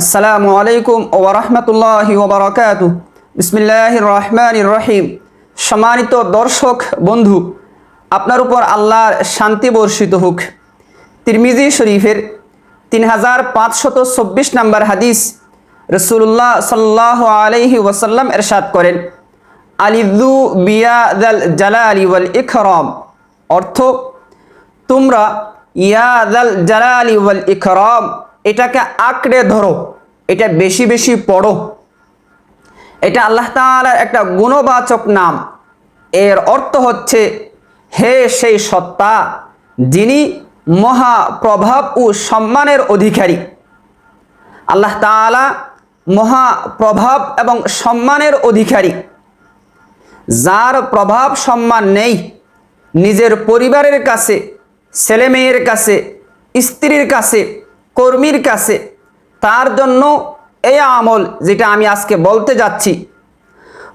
আসসালামু আলাইকুম ওয়া রাহমাতুল্লাহি ওয়া বারাকাতুহু। বিসমিল্লাহির রহমানির রহিম। সম্মানিত দর্শক বন্ধু, আপনার উপর আল্লাহর শান্তি বর্ষিত হোক। তিরমিজি শরীফের 3524 নম্বর হাদিস, রাসূলুল্লাহ সাল্লাল্লাহু আলাইহি ওয়াসাল্লাম ইরশাদ করেন, আলিযু বিয়াদাল জালালি ওয়াল ইকরাম। অর্থ, তোমরা ইয়াদাল জালালি ওয়াল ইকরাম এটাকে আঁকড়ে ধরো, এটা বেশি বেশি পড়ো। এটা আল্লাহ তাআলার একটা গুণবাচক নাম। এর অর্থ হচ্ছে, হে সেই সত্তা যিনি মহা প্রভাব ও সম্মানের অধিকারী। আল্লাহ তাআলা মহা প্রভাব এবং সম্মানের অধিকারী। যার প্রভাব সম্মান নেই নিজের পরিবারের কাছে, ছেলে মেয়ের কাছে, স্ত্রীর কাছে, কর্মীর কাছে, তার জন্য এই আমল যেটা আমি আজকে বলতে যাচ্ছি।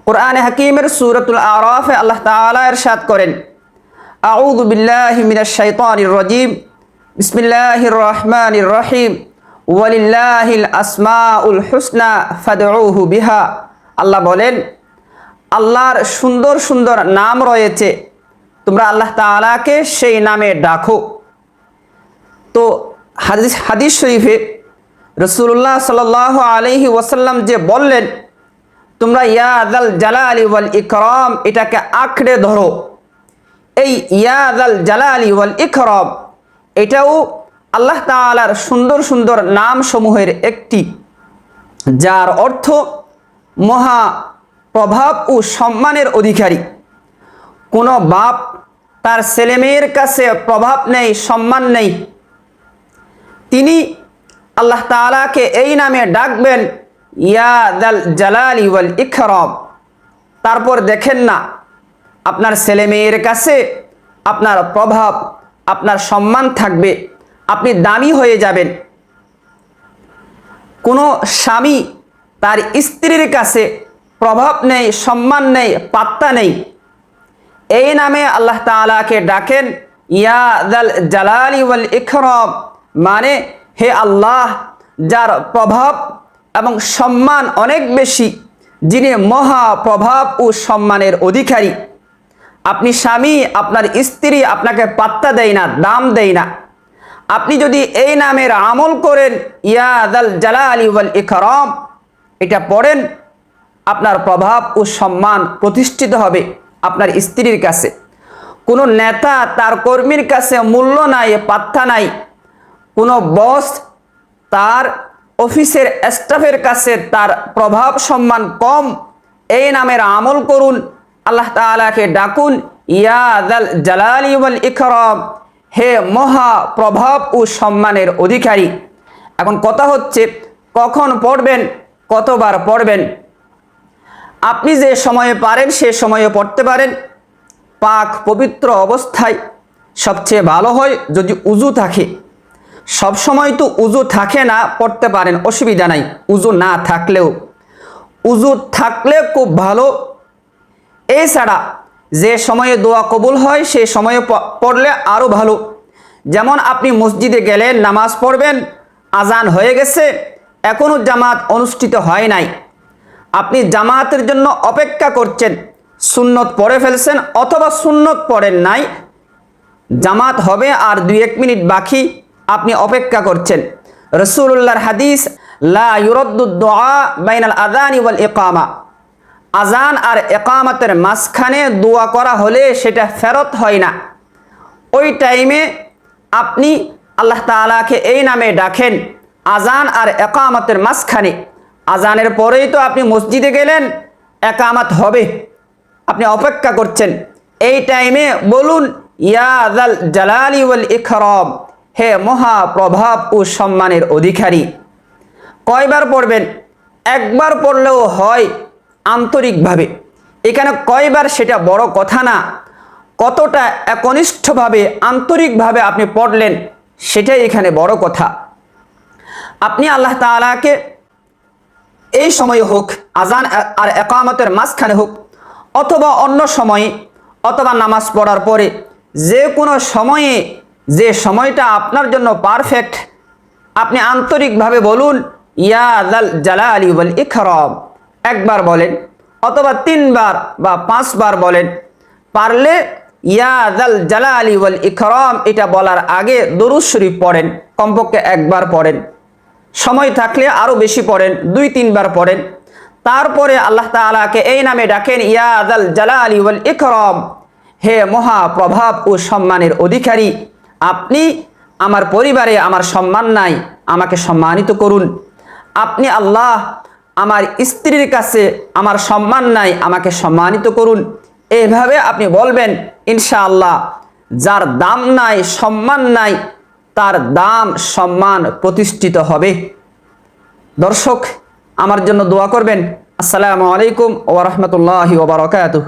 কোরআনে হাকিমের সূরাতুল আরাফে আল্লাহ তাআলা ইরশাদ করেন, আউযু বিল্লাহি মিনাশ শাইতানির রাজীম, বিসমিল্লাহির রহমানির রহিম, ওয়ালিল্লাহিল আসমাউল হুসনা ফাদউহু বিহা। আল্লাহ বলেন, আল্লাহর সুন্দর সুন্দর নাম রয়েছে, তোমরা আল্লাহ তাআলাকে সেই নামে ডাকো। তো হাদিস শরীফে রাসূলুল্লাহ সাল্লাল্লাহু আলাইহি ওয়াসাল্লাম যে বললেন, তোমরা ইয়াদাল জালালি ওয়াল ইকরাম এটাকে আঁকড়ে ধরো। এই ইয়াদাল জালালি ওয়াল ইকরাম এটাও আল্লাহ তাআলার সুন্দর সুন্দর নাম সমূহের একটি, যার অর্থ মহা প্রভাব ও সম্মানের অধিকারী। কোনো বাপ তার ছেলেমেয়ের কাছে প্রভাব নেই, সম্মান নেই, তিনি আল্লাহ তাআলাকে এই নামে ডাকবেন, ইয়াদাল জালালি ওয়াল ইকরাম। তারপর দেখেন না, আপনার ছেলে মেয়ের কাছে আপনার প্রভাব, আপনার সম্মান থাকবে, আপনি দামি হয়ে যাবেন। কোনো স্বামী তার স্ত্রীর কাছে প্রভাব নেই, সম্মান নেই, পাত্তা নেই, এই নামে আল্লাহ তাআলাকে ডাকেন, ইয়াদাল জালালি ওয়াল ইকরাম, মানে হে আল্লাহ যার প্রভাব এবং সম্মান অনেক বেশি, যিনি মহা প্রভাব ও সম্মানের অধিকারী। আপনি স্বামী, আপনার স্ত্রী আপনাকে পাত্তা দেয় না, দাম দেয় না। আপনি যদি এই নামের আমল করেন, ইয়াদাল জালালি ওয়াল ইকরাম এটা পড়েন, আপনার প্রভাব ও সম্মান প্রতিষ্ঠিত হবে আপনার স্ত্রীর কাছে। কোনো নেতা তার কর্মীর কাছে মূল্য নাই, পাত্তা নাই। কোনো বস তার অফিসের স্টাফের কাছে তার প্রভাব সম্মান কম। এই নামের আমল করুন, আল্লাহ তাআলাকে ডাকুন, ইয়াদাল জালালি ওয়াল ইকরাম, হে মহা প্রভাব ও সম্মানের অধিকারী। এখন কথা হচ্ছে, কখন পড়বেন, কতবার পড়বেন? আপনি যে সময়ে পারেন সে সময়ে পড়তে পারেন। পাক পবিত্র অবস্থায় সবচেয়ে ভালো হয় যদি উযু থাকে। সব সময় তো উযু থাকে না, পড়তে পারেন, অসুবিধা নাই। উযু না থাকলেও, উযু থাকলে খুব ভালো। এছাড়া যে সময়ে দোয়া কবুল হয় সে সময়ে পড়লে আরও ভালো। যেমন আপনি মসজিদে গেলেন, নামাজ পড়বেন, আজান হয়ে গেছে, এখনও জামাত অনুষ্ঠিত হয় নাই, আপনি জামাতের জন্য অপেক্ষা করছেন, সুন্নত পড়ে ফেলছেন অথবা সুন্নত পড়েন নাই, জামাত হবে আর 2-1 মিনিট বাকি, আপনি অপেক্ষা করছেন। রাসূলুল্লাহর হাদিস, লা ইউরাদ্দুদ দুআ বাইনাল আযানি ওয়াল ইকামা, আজান আর ইকামতের মাঝখানে দোয়া করা হলে সেটা ফেরত হয় না। ওই টাইমে আপনি আল্লাহ তাআলাকে এই নামে ডাকেন, আজান আর ইকামতের মাঝখানে। আজানের পরেই তো আপনি মসজিদে গেলেন, ইকামত হবে, আপনি অপেক্ষা করছেন। এই টাইমে বলুন, ইয়াদাল জালালি ওয়াল ইকরাম, হে মহা প্রভাব ও সম্মানের অধিকারী। কয়বার পড়বেন? একবার পড়লেও হয়, আন্তরিকভাবে। এখানে কয়বার সেটা বড় কথা না, কতটা একনিষ্ঠভাবে আন্তরিকভাবে আপনি পড়লেন সেটাই এখানে বড় কথা। আপনি আল্লাহ তাআলাকে এই সময়ে হোক, আজান আর ইকামতের মাঝখানে হোক, অথবা অন্য সময়ে, অথবা নামাজ পড়ার পরে, যে কোনো সময়ে, যে সময়টা আপনার জন্য পারফেক্ট, আপনি আন্তরিকভাবে বলুন, ইয়া যাল জালালি ওয়াল ইকরাম একবার বলেন, অথবা 3 বার বা 5 বার বলেন। পারলে ইয়া যাল জালালি ওয়াল ইকরাম এটা বলার আগে দরুদ শরীফ পড়েন, কমপক্ষে একবার পড়েন। সময় থাকলে আরো বেশি পড়েন, 2-3 বার পড়েন। তারপরে আল্লাহ তাআলাকে এই নামে ডাকেন, ইয়া যাল জালালি ওয়াল ইকরাম, হে মহা প্রভাব ও সম্মানের অধিকারী, আপনি আমার পরিবারে আমার সম্মান নাই, আমাকে সম্মানিত করুন। আপনি আল্লাহ আমার স্ত্রীর কাছে আমার সম্মান নাই, আমাকে সম্মানিত করুন। এইভাবে আপনি বলবেন, ইনশাআল্লাহ যার দাম নাই, সম্মান নাই, তার দাম সম্মান প্রতিষ্ঠিত হবে। দর্শক, আমার জন্য দোয়া করবেন। আসসালামু আলাইকুম ওয়া রাহমাতুল্লাহি ওয়া বারাকাতুহু।